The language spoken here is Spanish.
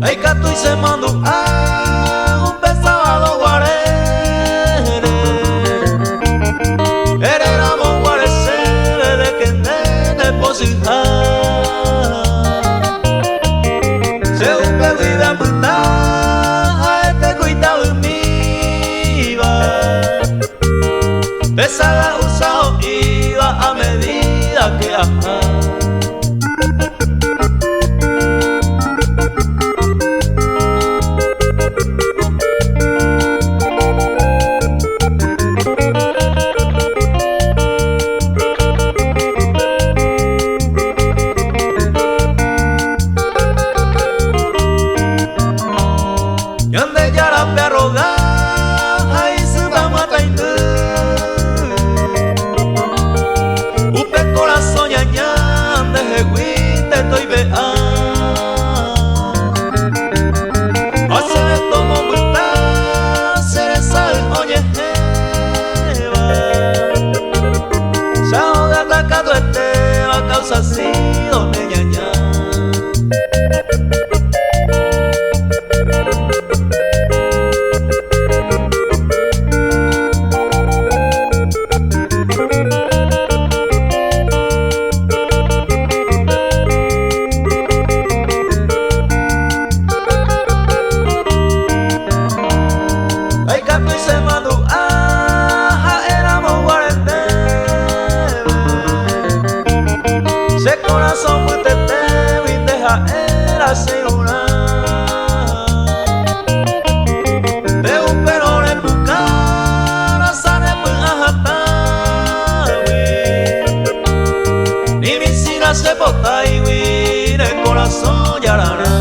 Ay, catu y se mandó un beso a los guarenes. Éramos guareces de que nene posija. Se un bebida puta a este cuitado en mi va. Pesada usado iba a medida que ajá. Yande yara perro da ay se va mata indu upe corazón ñañan de jeguite estoy vea hace de tomo multa cereza oye jeva se ahoga atacado este va causa así donde ñañan. Ay, catu y se mandó éramos guaretes. Se corazón muy teteo y deja era segura. De un perro en buscar sale pues ajatawi. Ni mi sina se bota y el corazón yarana.